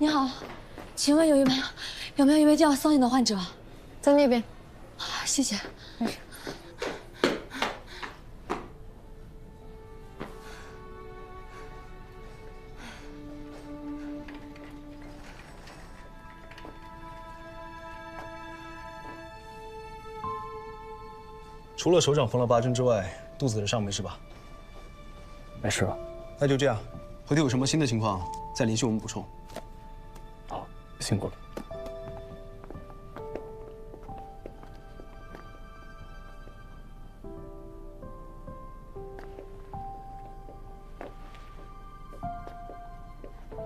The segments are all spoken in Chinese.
你好，请问有没有一位叫桑宁的患者？在那边。谢谢。没事。除了手掌缝了8针之外，肚子的伤没事吧？没事了。那就这样，回头有什么新的情况再联系我们补充。好，辛苦了。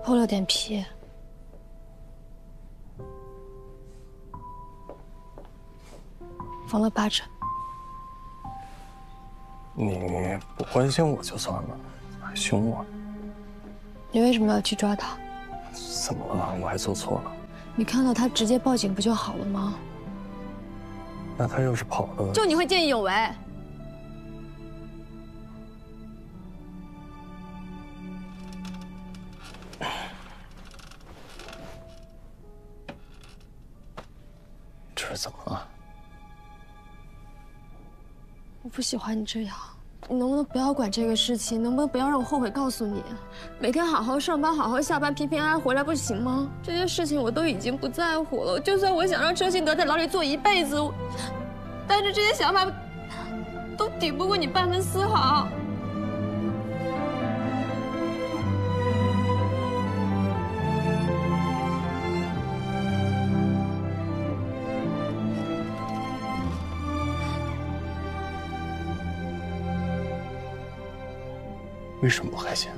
破了点皮，缝了8针。你不关心我就算了，还凶我。你为什么要去抓他？怎么了？我还做错了？你看到他直接报警不就好了吗？那他要是跑了，就你会见义勇为？这是怎么了？我不喜欢你这样，你能不能不要管这个事情？能不能不要让我后悔告诉你？每天好好上班，好好下班，平平安安回来不行吗？这些事情我都已经不在乎了。就算我想让车信德在牢里坐一辈子，但是这些想法都抵不过你半分丝毫。为什么不开心？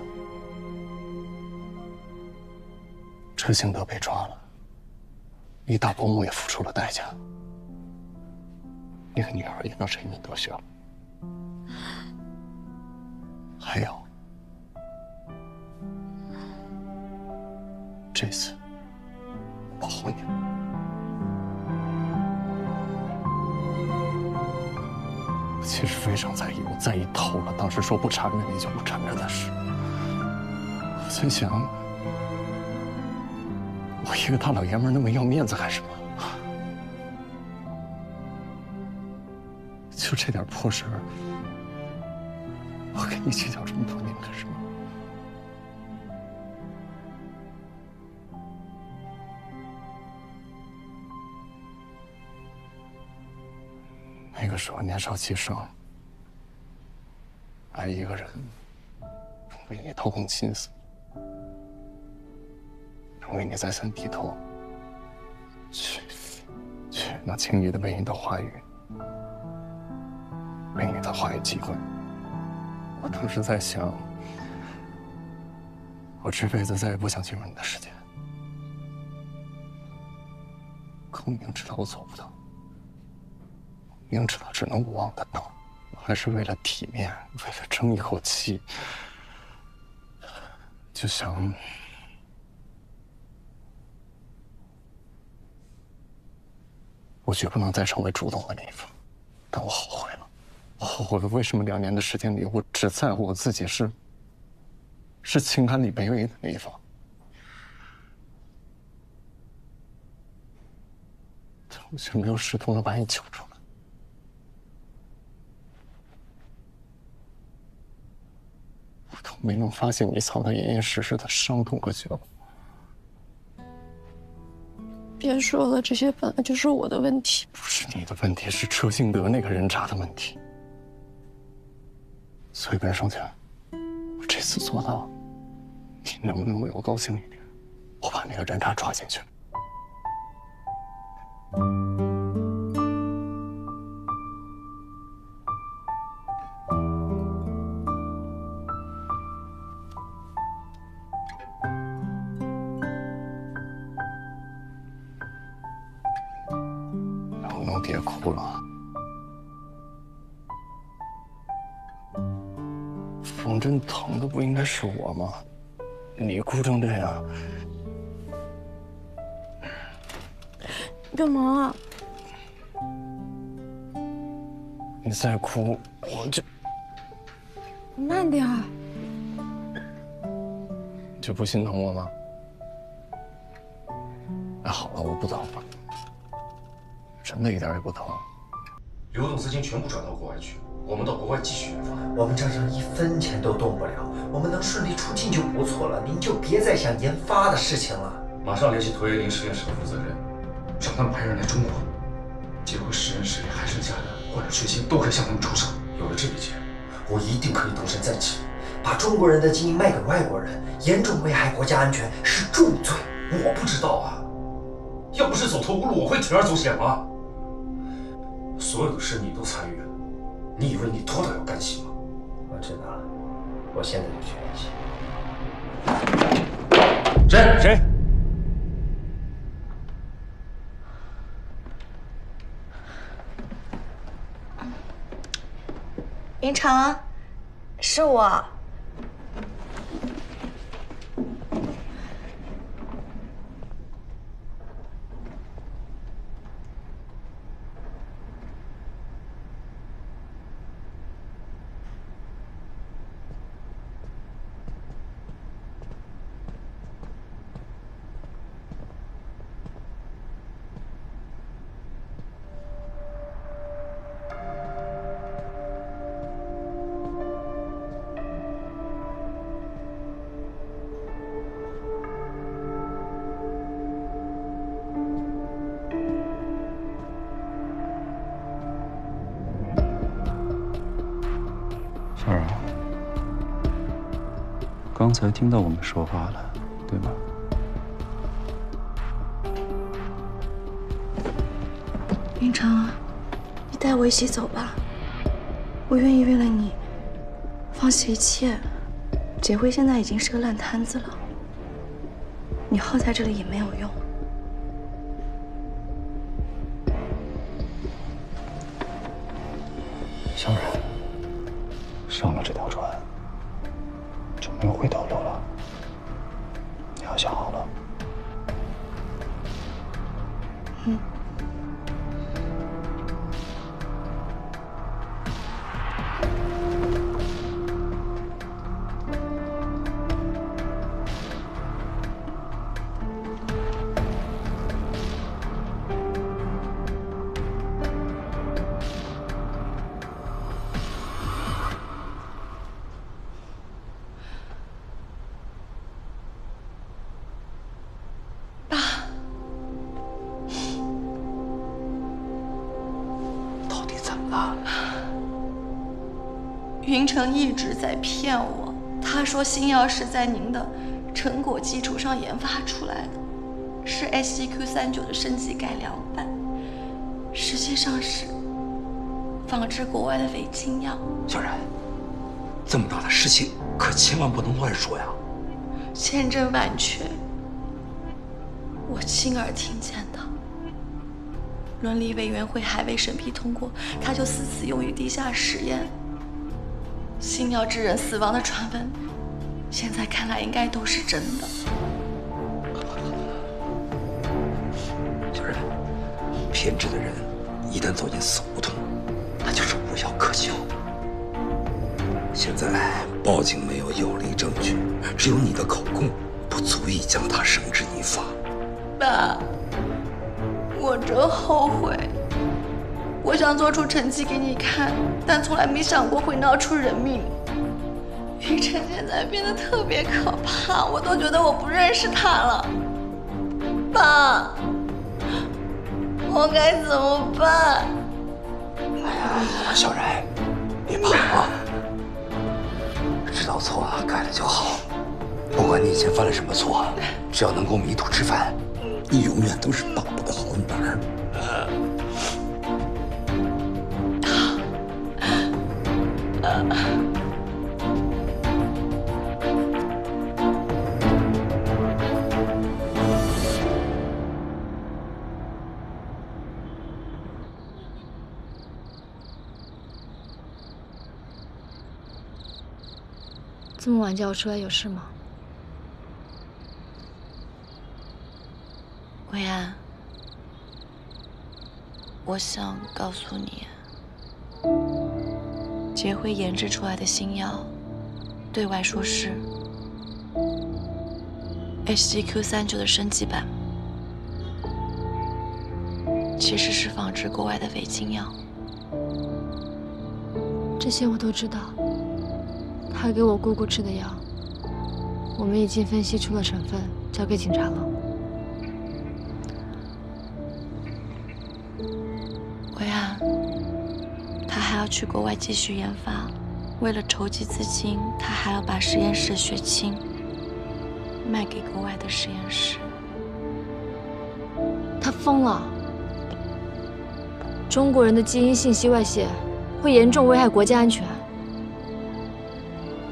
车兴德被抓了，你大伯母也付出了代价，你的女儿也让陈云得雪了，还有这次保护你。我其实非常在意，我在意透了。当时说不缠着你就不缠着的事，我在想，我一个大老爷们那么要面子干什么？就这点破事儿，我跟你计较这么多年干什么？那个时候年少气盛，爱一个人，为你掏空心思，为你再三低头，去那轻易的被你的话语，被你的话语击溃。我当时在想，我这辈子再也不想进入你的世界。可我明知道我做不到。明知道只能无望的等，我还是为了体面，为了争一口气，就想我绝不能再成为主动的那一方。但我后悔了，我后悔了。为什么2年的时间里，我只在乎我自己是情感里卑微的那一方？我却没有试图的把你救出来。我都没能发现你藏得严严实实的伤痛和绝望。别说了，这些本来就是我的问题。不是你的问题，是车兴德那个人渣的问题。所以白双全，我这次做到，你能不能为我高兴一点？我把那个人渣抓进去。能不能别哭了？缝针疼的不应该是我吗？你哭成这样，你干嘛啊？你再哭我就慢点儿。就不心疼我吗？好了，我不早了，真的一点也不疼。流动资金全部转到国外去，我们到国外继续研发。我们账上1分钱都动不了，我们能顺利出境就不错了，您就别再想研发的事情了。马上联系图 A0实验室的负责人，让他们派人来中国。结果实验室里还剩下的或者血清都可以向他们出售。有了这笔钱，我一定可以东山再起。把中国人的基因卖给外国人，严重危害国家安全，是重罪。我不知道啊，要不是走投无路，我会铤而走险吗？所有的事你都参与了，你以为你多大要干系吗？我知道了，我现在就去联系。谁？云城，是我。小冉，刚才听到我们说话了，对吗？云城，你带我一起走吧，我愿意为了你放弃一切。杰辉现在已经是个烂摊子了，你耗在这里也没有用。小冉，上了这条船就没有回头路了，你要想好了。嗯。云城一直在骗我，他说新药是在您的成果基础上研发出来的，是 SGQ39的升级改良版，实际上是仿制国外的违禁药。小冉，这么大的事情可千万不能乱说呀！签证版权，我亲耳听见的。伦理委员会还未审批通过，他就私自用于地下实验。新药致人死亡的传闻，现在看来应该都是真的。小冉，偏执的人一旦走进死胡同，那就是无药可救。现在报警没有有力证据，只有你的口供，不足以将他绳之以法。爸，我真后悔。我想做出成绩给你看，但从来没想过会闹出人命。云晨现在变得特别可怕，我都觉得我不认识他了。爸，我该怎么办？哎呀，小冉，别怕啊，知道错了改了就好。不管你以前犯了什么错，只要能够迷途知返，你永远都是爸爸的好女儿。这么晚叫我出来有事吗？薇安，我想告诉你，杰辉研制出来的新药，对外说是 SGQ39的升级版，其实是仿制国外的伪禁药。这些我都知道。他给我姑姑吃的药，我们已经分析出了成分，交给警察了。维安，他还要去国外继续研发，为了筹集资金，他还要把实验室血清卖给国外的实验室。他疯了！中国人的基因信息外泄，会严重危害国家安全。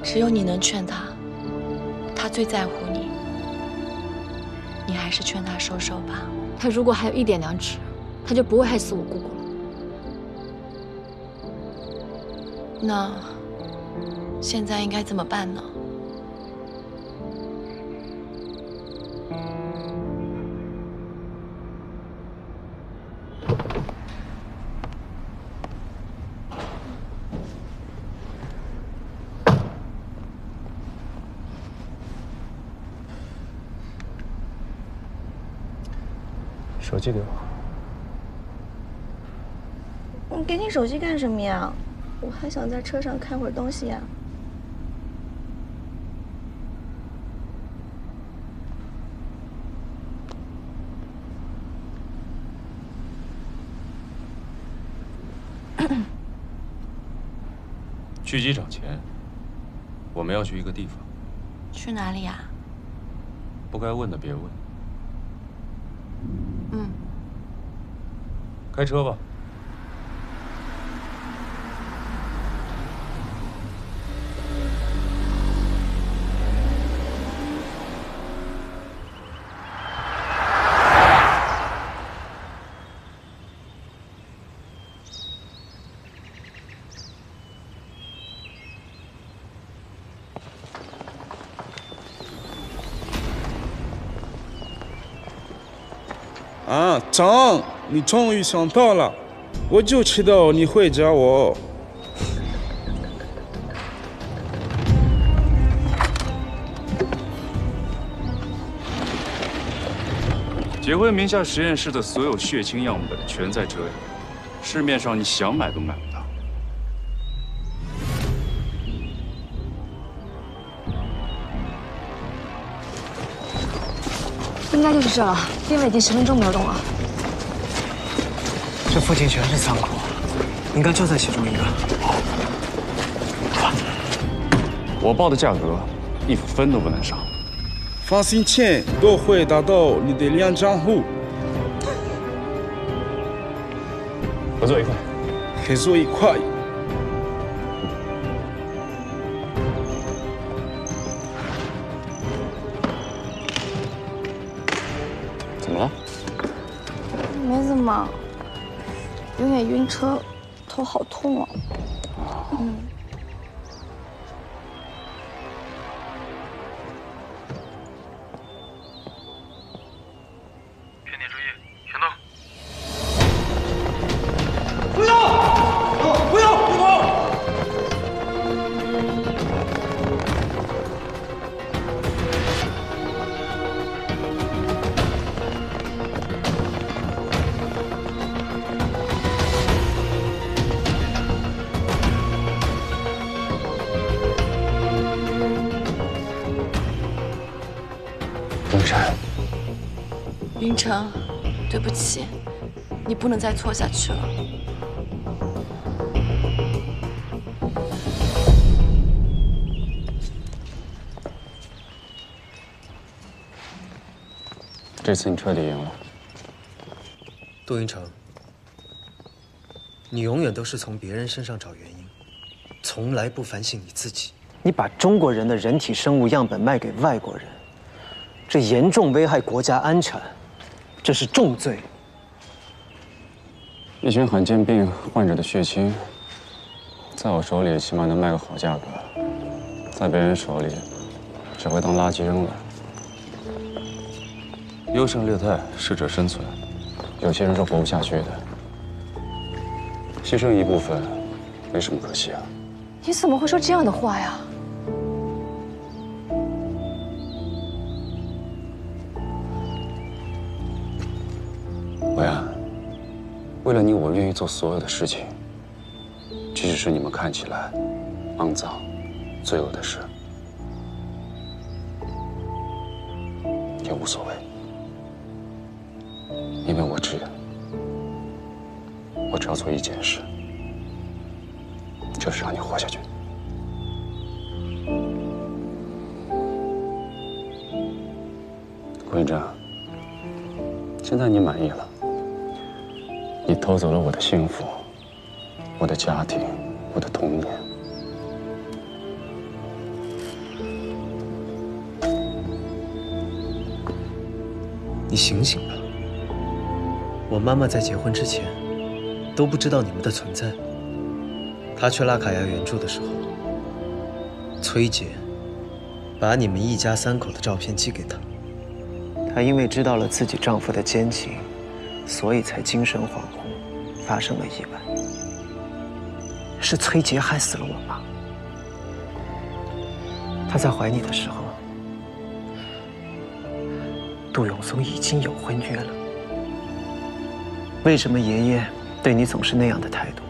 只有你能劝他，他最在乎你。你还是劝他收手吧。他如果还有一点良知，他就不会害死我姑姑了。那现在应该怎么办呢？手机给我。我给你手机干什么呀？我还想在车上看会儿东西呀。去机场前，我们要去一个地方。去哪里呀？不该问的别问。嗯。开车吧。啊，张，你终于想到了，我就知道你会找我。杰辉名下实验室的所有血清样本全在这里，市面上你想买都买不到。应该就是这了，定位已经10分钟没有动了。这附近全是仓库，应该就在其中一个。我报的价格，1分都不能少。放心，钱都会打到你的2账户。合作愉快。合作愉快。怎么了？没怎么，有点晕车，头好痛啊。全体注意，行动！不要！不要！别跑！云山，云城，对不起，你不能再错下去了。这次你彻底赢了。杜云城，你永远都是从别人身上找原因，从来不反省你自己。你把中国人的人体生物样本卖给外国人，这严重危害国家安全，这是重罪。一群罕见病患者的血清，在我手里起码能卖个好价格，在别人手里只会当垃圾扔了。优胜劣汰，适者生存，有些人是活不下去的。牺牲一部分，没什么可惜啊。你怎么会说这样的话呀？维安，为了你，我愿意做所有的事情，即使是你们看起来肮脏、罪恶的事，也无所谓，因为我只要做一件事，就是让你活下去。顾云峥，现在你满意了？你偷走了我的幸福，我的家庭，我的童年。你醒醒吧！我妈妈在结婚之前都不知道你们的存在。她去拉卡亚援助的时候，崔姐把你们一家3口的照片寄给她。她因为知道了自己丈夫的奸情，所以才精神恍惚，发生了意外。是崔杰害死了我妈。她在怀你的时候，杜永松已经有婚约了。为什么爷爷对你总是那样的态度？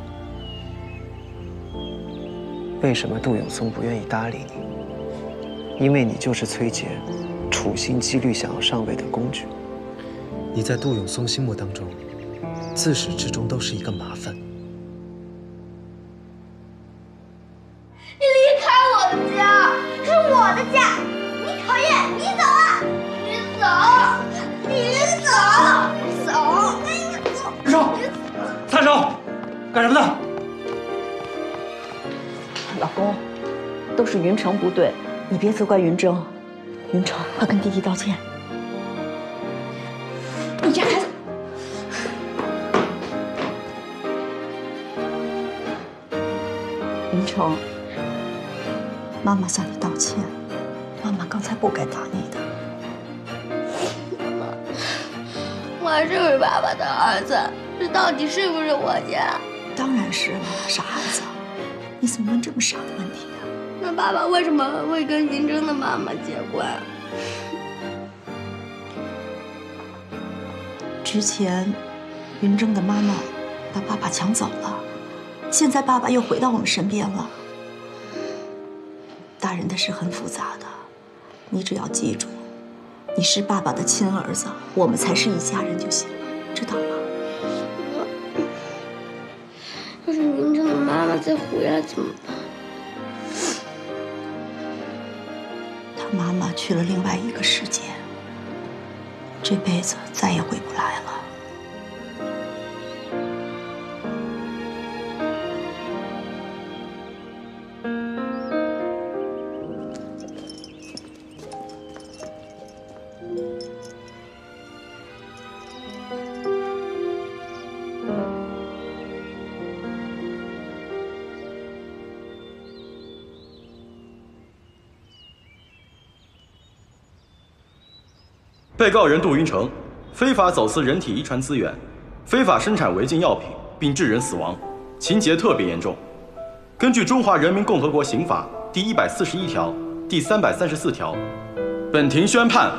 为什么杜永松不愿意搭理你？因为你就是崔杰处心积虑想要上位的工具。你在杜永松心目当中，自始至终都是一个麻烦。你离开我的家，是我的家，你讨厌，你走啊！你走，你走，走！云峥，撒手！干什么呢？老公，都是云城不对，你别责怪云峥。云城，快跟弟弟道歉。你这孩子，云城，妈妈向你道歉，妈妈刚才不该打你的。我还是爸爸的儿子，这到底是不是我家？当然是了，傻孩子，你怎么问这么傻的问题啊？那爸爸为什么会跟云峥的妈妈结婚？之前，云峥的妈妈把爸爸抢走了，现在爸爸又回到我们身边了。大人的事很复杂的，你只要记住，你是爸爸的亲儿子，我们才是一家人就行了，知道吗？要是云峥的妈妈再回来怎么办？他妈妈去了另外一个世界，这辈子再也回不来了。被告人杜云城非法走私人体遗传资源，非法生产违禁药品，并致人死亡，情节特别严重。根据《中华人民共和国刑法》第141条、第334条，本庭宣判：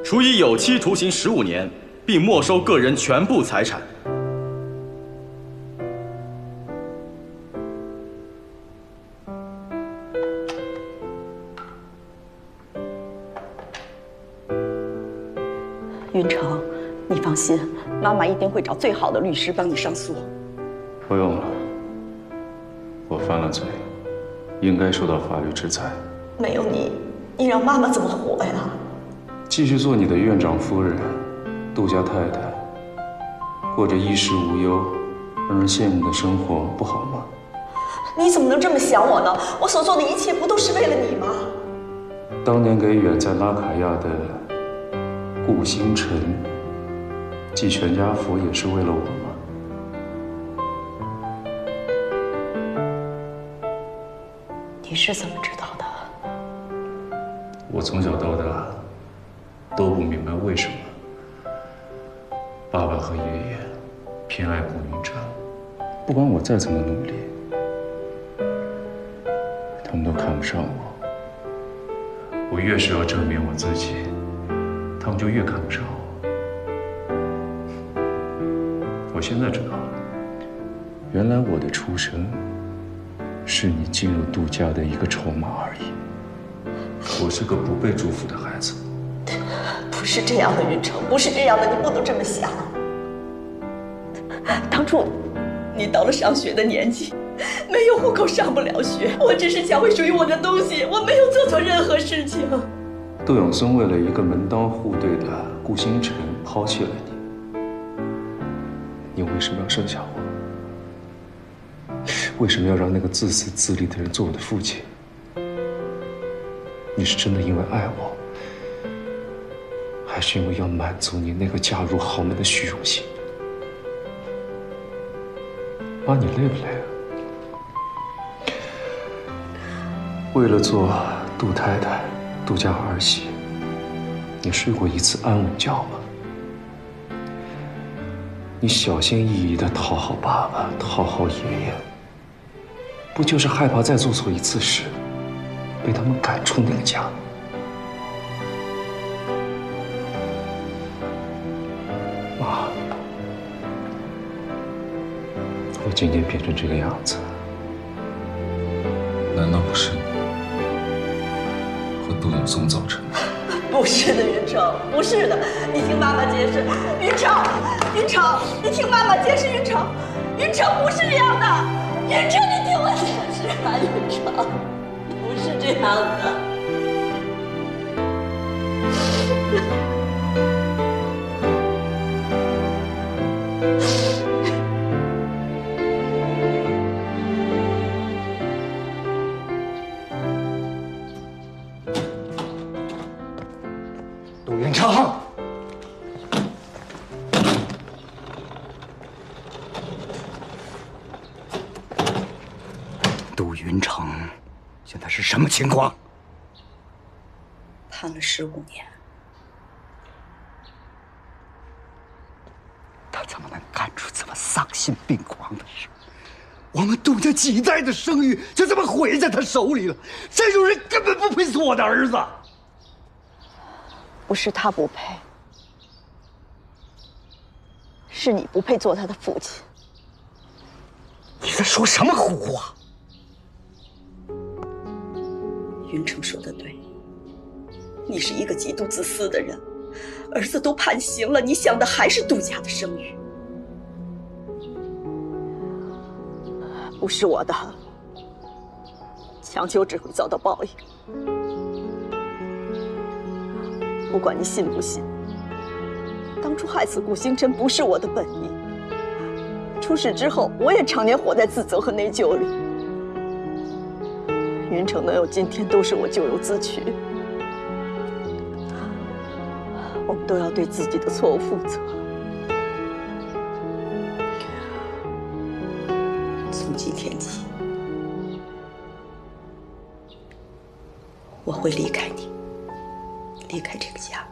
处以有期徒刑15年，并没收个人全部财产。云城，你放心，妈妈一定会找最好的律师帮你上诉。不用了，我犯了罪，应该受到法律制裁。没有你，你让妈妈怎么活呀？继续做你的院长夫人，杜家太太，过着衣食无忧、让人羡慕的生活，不好吗？你怎么能这么想我呢？我所做的一切不都是为了你吗？当年给远在拉卡亚的顾星辰寄全家福，也是为了我吗？你是怎么知道的？我从小到大都不明白为什么爸爸和爷爷偏爱顾云峥，不管我再怎么努力，他们都看不上我。我越是要证明我自己，他们就越看不上我。我现在知道了，原来我的出生是你进入杜家的一个筹码而已。我是个不被祝福的孩子。不是这样的，云城，不是这样的，你不能这么想。当初你到了上学的年纪，没有户口上不了学，我只是抢回属于我的东西，我没有做错任何事情。杜永松为了一个门当户对的顾星辰抛弃了你，你为什么要生下我？为什么要让那个自私自利的人做我的父亲？你是真的因为爱我，还是因为要满足你那个嫁入豪门的虚荣心？妈，你累不累啊？为了做杜太太、杜家儿媳，你睡过一次安稳觉吗？你小心翼翼地讨好爸爸、讨好爷爷，不就是害怕再做错一次事，被他们赶出那个家？妈，我今天变成这个样子，难道不是你和杜永松造成的？不是的，云城，不是的，你听妈妈解释。云城，云城，你听妈妈解释。云城，云城不是这样的。云城，你听我解释啊，云城，不是这样的。杜云城，杜云城，现在是什么情况？判了15年，他怎么能干出这么丧心病狂的事？我们杜家几代的声誉就这么毁在他手里了，这种人根本不配做我的儿子。不是他不配，是你不配做他的父亲。你在说什么胡话？云城说的对，你是一个极度自私的人，儿子都判刑了，你想的还是杜家的声誉。不是我的，强求只会遭到报应。不管你信不信，当初害死顾星辰不是我的本意。出事之后，我也常年活在自责和内疚里。云城能有今天，都是我咎由自取。我们都要对自己的错误负责。从今天起，我会离开你。离开这个家。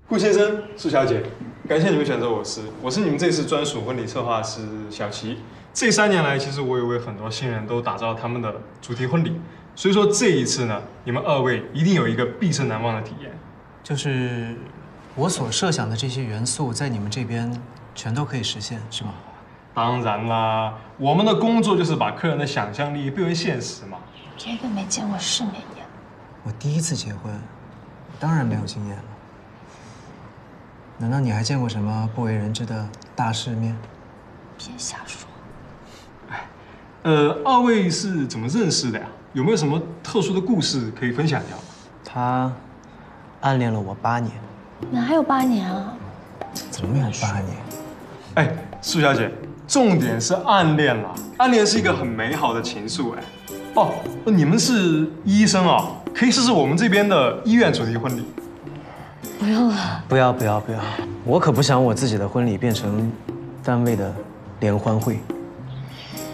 顾先生、苏小姐，感谢你们选择我是你们这次专属婚礼策划师小齐。这3年来，其实我也为很多新人都打造他们的主题婚礼，所以说这一次呢，你们2位一定有一个毕生难忘的体验。就是我所设想的这些元素，在你们这边全都可以实现，是吗？当然啦，我们的工作就是把客人的想象力变为现实嘛。这个没见过世面呀。我第一次结婚，当然没有经验了。难道你还见过什么不为人知的大世面？别瞎说。2位是怎么认识的呀？有没有什么特殊的故事可以分享一下？他暗恋了我8年。哪有8年啊？怎么有8年？哎，苏小姐，重点是暗恋啦。暗恋是一个很美好的情愫哎。哦，你们是医生啊，可以试试我们这边的医院主题婚礼。不用了。不要！我可不想我自己的婚礼变成单位的联欢会。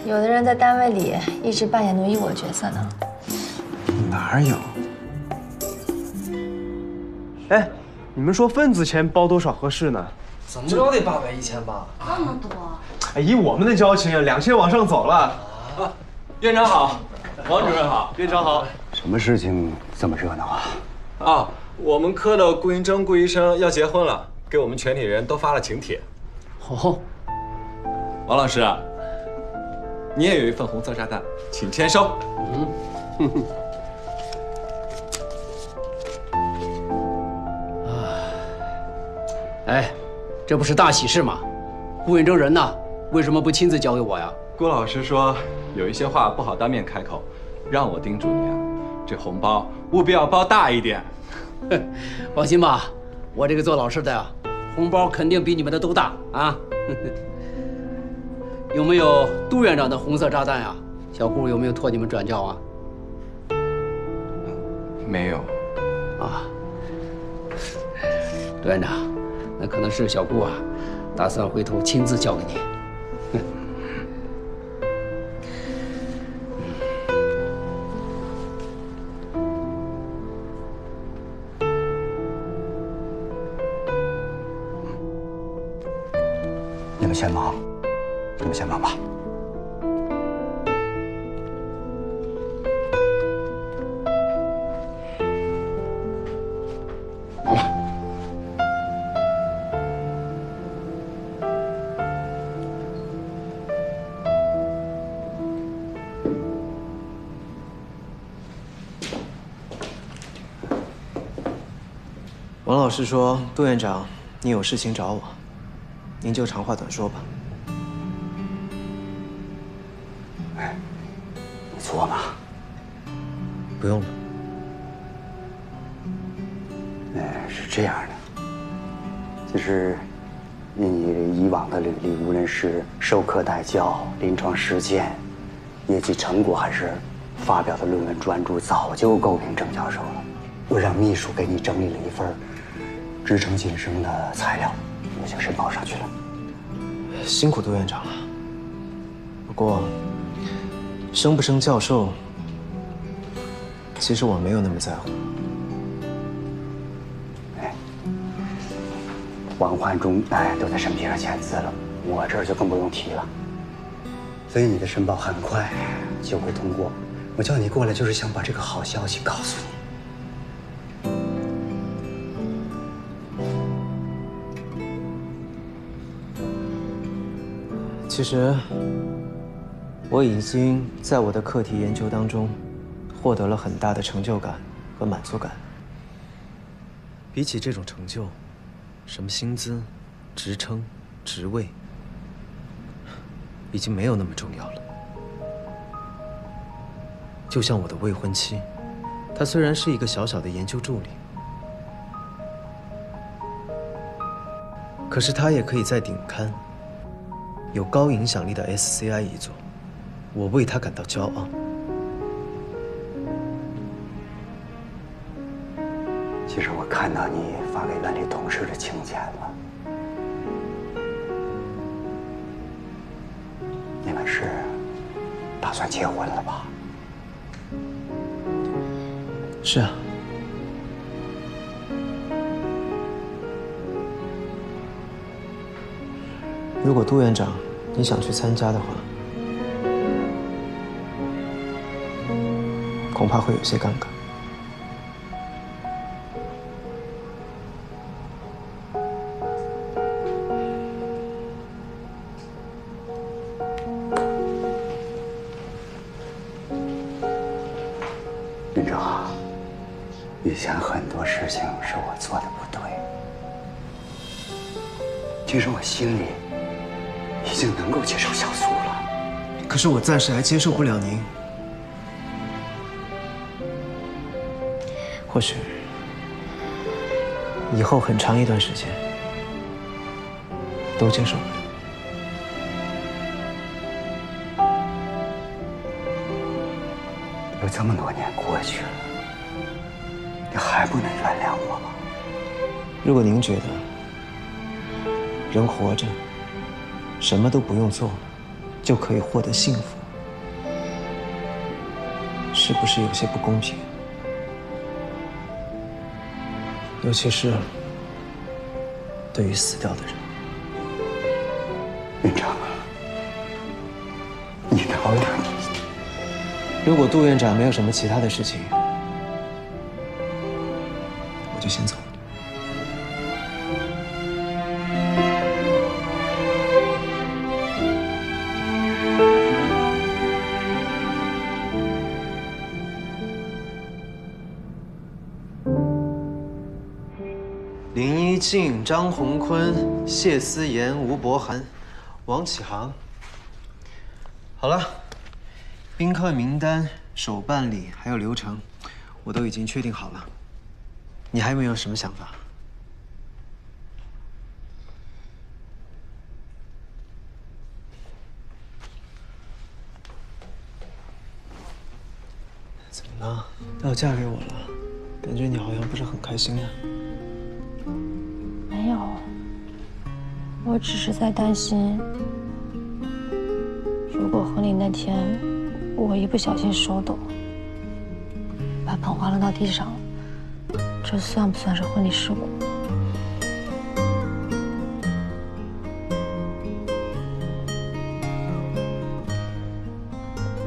有的人在单位里一直扮演奴役我角色呢。哪有？哎，你们说份子钱包多少合适呢？怎么着得800、1000吧？那么多？哎，以我们的交情，2000往上走了。院长好，王主任好，院长好。什么事情这么热闹啊？啊，我们科的顾云峥顾医生要结婚了，给我们全体人都发了请帖。哦，王老师，你也有一份红色炸弹，请签收。哎，这不是大喜事吗？顾云峥人呢？为什么不亲自交给我呀？顾老师说有一些话不好当面开口，让我叮嘱你啊，这红包务必要包大一点。放心吧，我这个做老师的呀，红包肯定比你们的都大啊。有没有杜院长的红色炸弹呀？小顾有没有托你们转交啊？没有。啊，杜院长，那可能是小顾啊，打算回头亲自交给你。你们先忙，你们先忙吧。好了。王老师说，杜院长，你有事情找我，您就长话短说吧。哎，你坐嘛。不用了。是这样的，就是你以往的履历，无论是授课带教、临床实践、业绩成果，还是发表的论文专著，早就够评郑教授了。我让秘书给你整理了一份职称晋升的材料，我就申报上去了。辛苦杜院长了。不过，升不升教授，其实我没有那么在乎。王焕忠都在审批上签字了，我这儿就更不用提了。所以你的申报很快就会通过。我叫你过来就是想把这个好消息告诉你。其实，我已经在我的课题研究当中获得了很大的成就感和满足感。比起这种成就，什么薪资、职称、职位，已经没有那么重要了。就像我的未婚妻，她虽然是一个小小的研究助理，可是她也可以在顶刊、有高影响力的 SCI 一族，我为她感到骄傲。其实我看到你发给院里同事的请柬了，你们是打算结婚了吧？是啊。如果杜院长你想去参加的话，恐怕会有些尴尬。院长，以前很多事情是我做的不对，其实我心里已经能够接受小苏了。可是我暂时还接受不了您。或许以后很长一段时间都接受不了。有这么多年过去了，你还不能原谅我吗？如果您觉得人活着什么都不用做就可以获得幸福，是不是有些不公平？尤其是对于死掉的人。院长，你能原谅如果杜院长没有什么其他的事情，我就先走了。林一静、张宏坤、谢思言、吴伯涵、王启航。好了，宾客名单、手办礼还有流程，我都已经确定好了。你还有没有什么想法？怎么了？要嫁给我了？感觉你好像不是很开心呀。没有，我只是在担心，如果婚礼那天我一不小心手抖，把盆花扔到地上，这算不算是婚礼事故？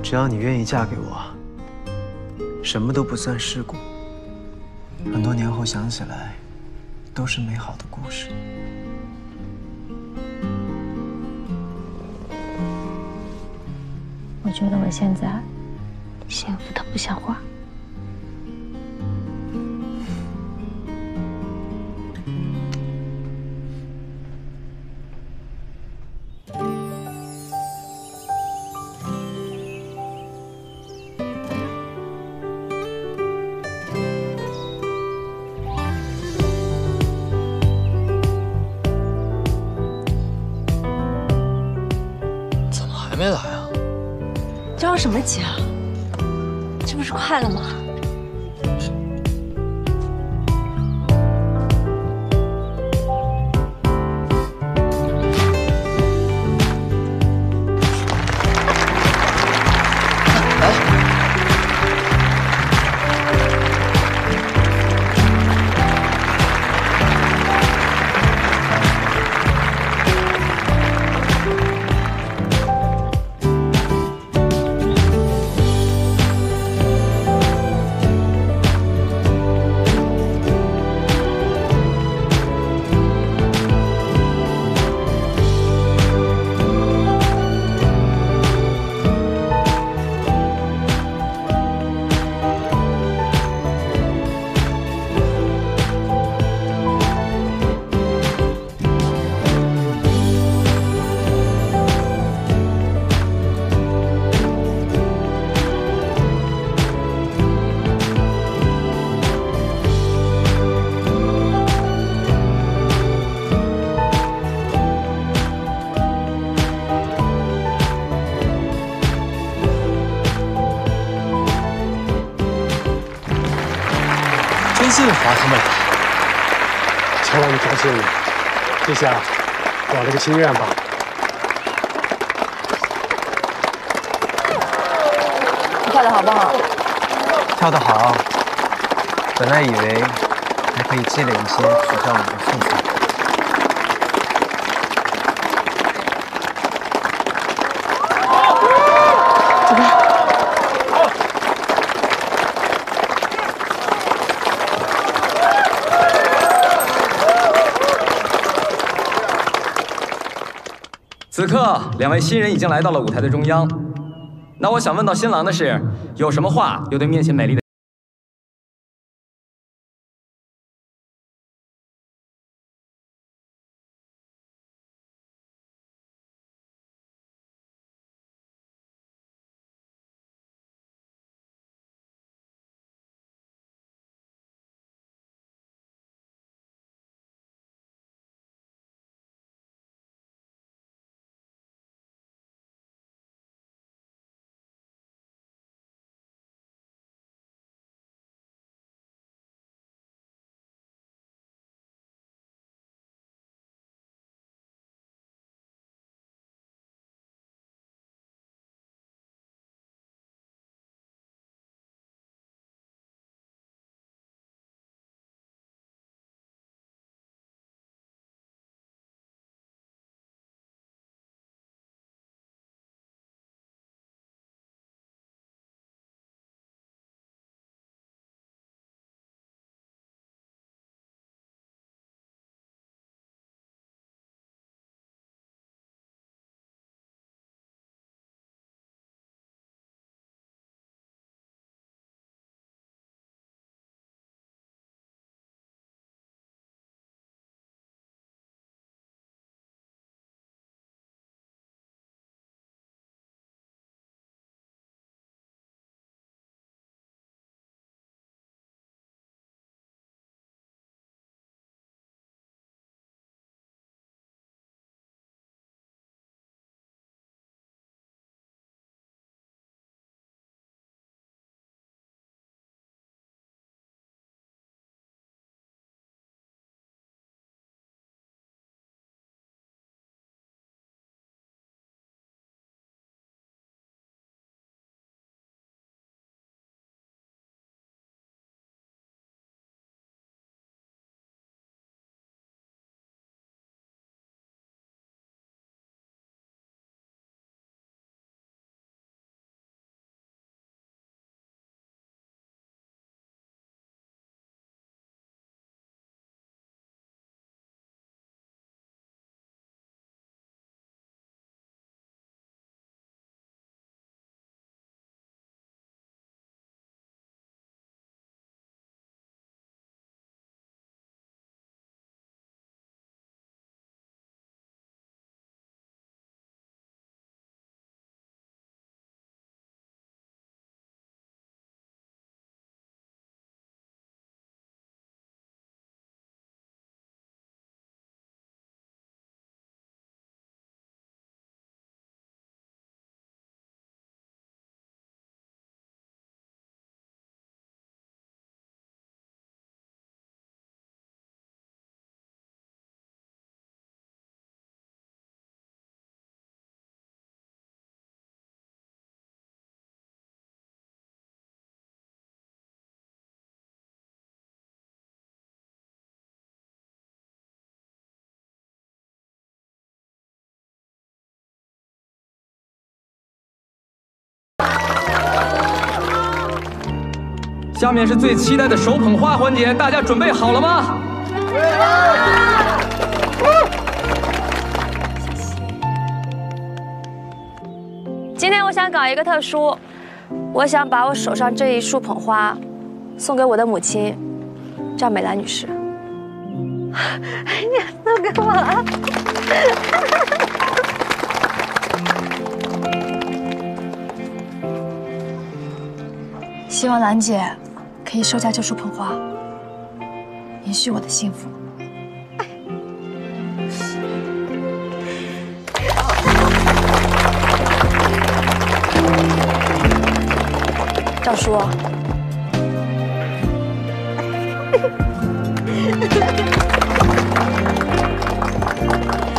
只要你愿意嫁给我，什么都不算事故。很多年后想起来，都是美好的故事。我觉得我现在幸福的不像话。怎么还没来啊？着什么急啊？这不是快了吗？真幸福啊，他们！瞧把你高兴的，这下我了个心愿吧。你跳的好不好？跳得好，本来以为还可以积累一些取笑你的素材。走吧。此刻，两位新人已经来到了舞台的中央。那我想问到新郎的是，有什么话要对面前美丽的？下面是最期待的手捧花环节，大家准备好了吗？今天我想搞一个特殊，我想把我手上这一束捧花送给我的母亲赵美兰女士。你送给我了。希望兰姐可以收下这束捧花，延续我的幸福。赵叔，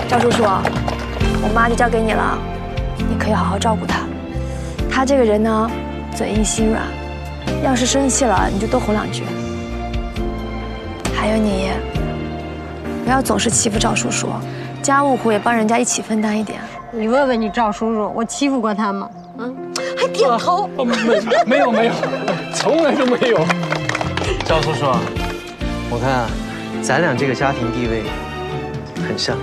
赵叔叔，我妈就交给你了，你可以好好照顾她。她这个人呢，嘴硬心软。 要是生气了，你就多哄两句。还有你，不要总是欺负赵叔叔，家务活也帮人家一起分担一点。你问问你赵叔叔，我欺负过他吗？还点头。没有，从来都没有。赵叔叔，我看啊，咱俩这个家庭地位很像。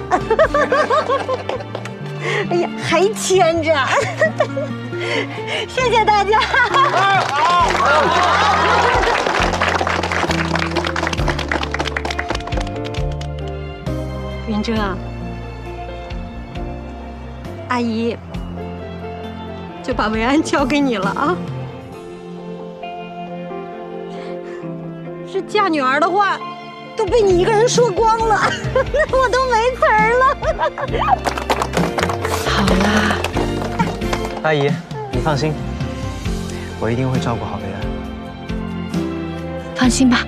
哎呀，还牵着。谢谢大家。云哲，阿姨就把维安交给你了啊。这嫁女儿的话都被你一个人说光了，我都没词儿了。好啦，阿姨，你放心，我一定会照顾好维安。放心吧。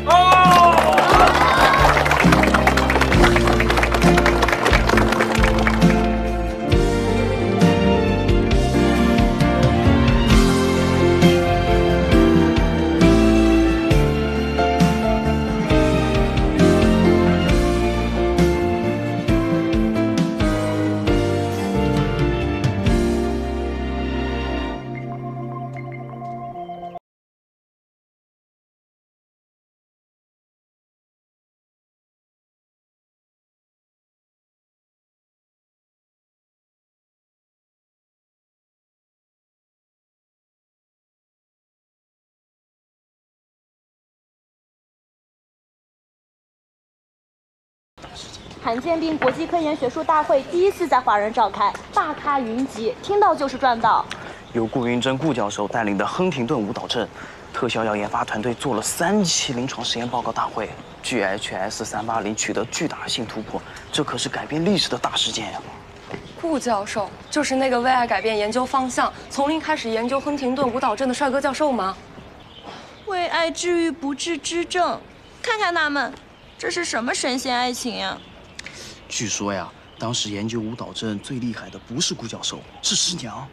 罕见病国际科研学术大会第一次在华人召开，大咖云集，听到就是赚到。由顾云珍顾教授带领的亨廷顿舞蹈症特效药研发团队做了3期临床实验报告大会 ，GHS380取得巨大性突破，这可是改变历史的大事件呀！顾教授就是那个为爱改变研究方向，从零开始研究亨廷顿舞蹈症的帅哥教授吗？为爱治愈不治之症，看看他们，这是什么神仙爱情呀？据说呀，当时研究舞蹈症最厉害的不是顾教授，是师娘。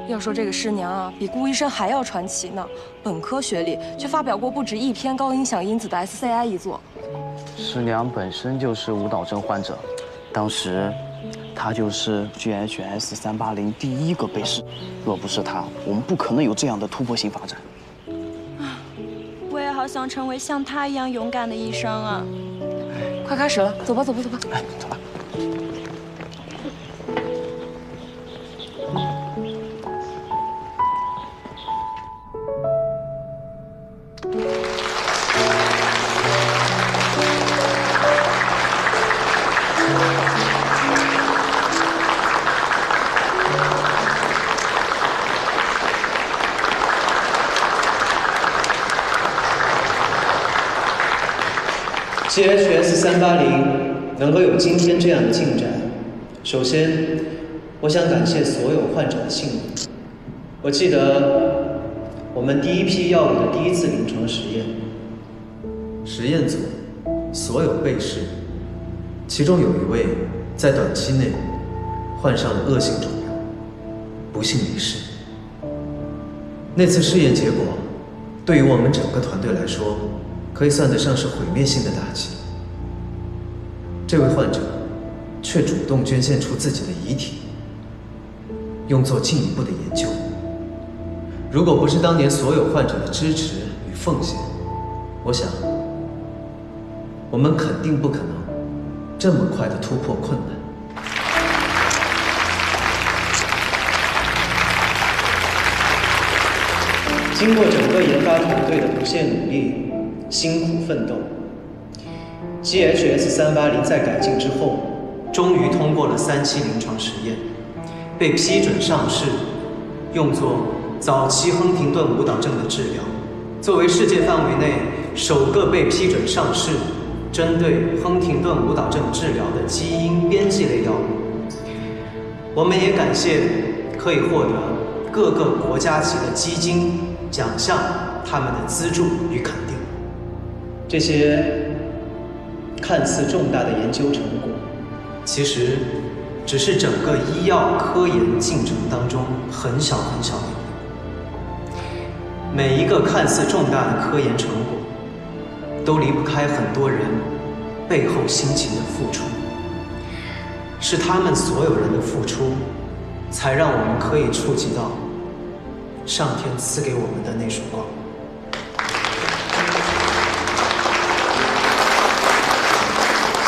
要说这个师娘啊，比顾医生还要传奇呢。本科学历却发表过不止1篇高影响因子的 SCI 遗作。师娘本身就是舞蹈症患者，当时她就是 GHS380第1个被试。若不是她，我们不可能有这样的突破性发展。我也好想成为像她一样勇敢的医生啊！快开始了，走吧，走吧，走吧。哎，走吧。GHS380能够有今天这样的进展，首先，我想感谢所有患者的信任。我记得我们第1批药物的第1次临床实验，实验组所有被试，其中有1位在短期内患上了恶性肿瘤，不幸离世。那次试验结果，对于我们整个团队来说，可以算得上是毁灭性的打击。这位患者却主动捐献出自己的遗体，用作进一步的研究。如果不是当年所有患者的支持与奉献，我想，我们肯定不可能这么快的突破困难。经过整个研发团队的不懈努力、辛苦奋斗 ，GHS380在改进之后，终于通过了3期临床实验，被批准上市，用作早期亨廷顿舞蹈症的治疗，作为世界范围内首个被批准上市、针对亨廷顿舞蹈症治疗的基因编辑类药物。我们也感谢可以获得各个国家级的基金、奖项他们的资助与肯定。这些看似重大的研究成果，其实只是整个医药科研进程当中很小很小的一步。每一个看似重大的科研成果，都离不开很多人背后辛勤的付出。是他们所有人的付出，才让我们可以触及到上天赐给我们的那束光。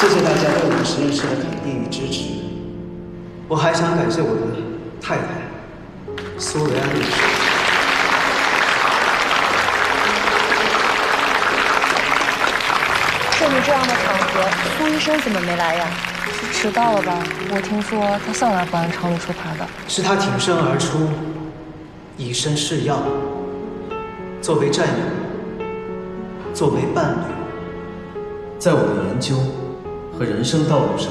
谢谢大家对我们实验室的肯定与支持。我还想感谢我的太太苏维安女士。像你这样的场合，苏医生怎么没来呀？是迟到了吧？我听说他向来不按常理出牌的。是他挺身而出，以身试药，作为战友，作为伴侣，在我的研究和人生道路上，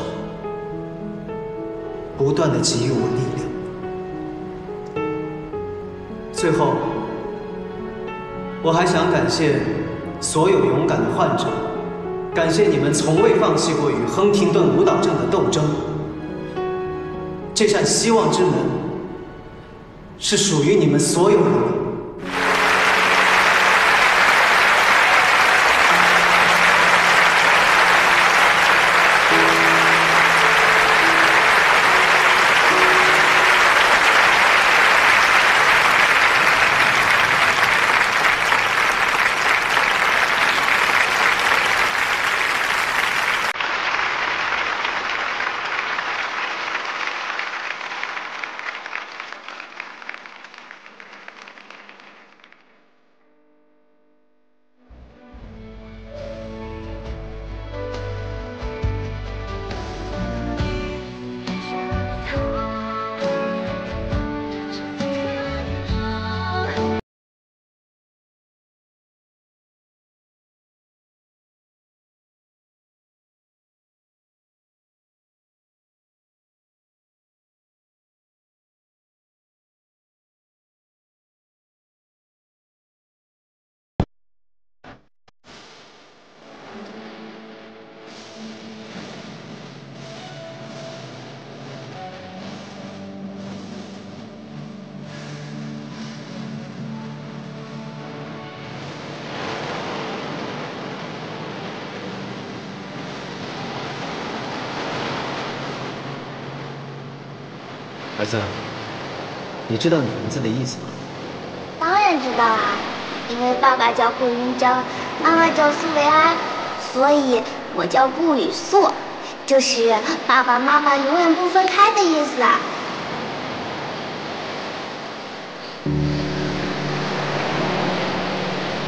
不断地给予我力量。最后，我还想感谢所有勇敢的患者，感谢你们从未放弃过与亨廷顿舞蹈症的斗争。这扇希望之门是属于你们所有人的。儿子，你知道你名字的意思吗？当然知道啊，因为爸爸叫顾云章，妈妈叫苏维安，所以我叫顾雨素，就是爸爸妈妈永远不分开的意思啊。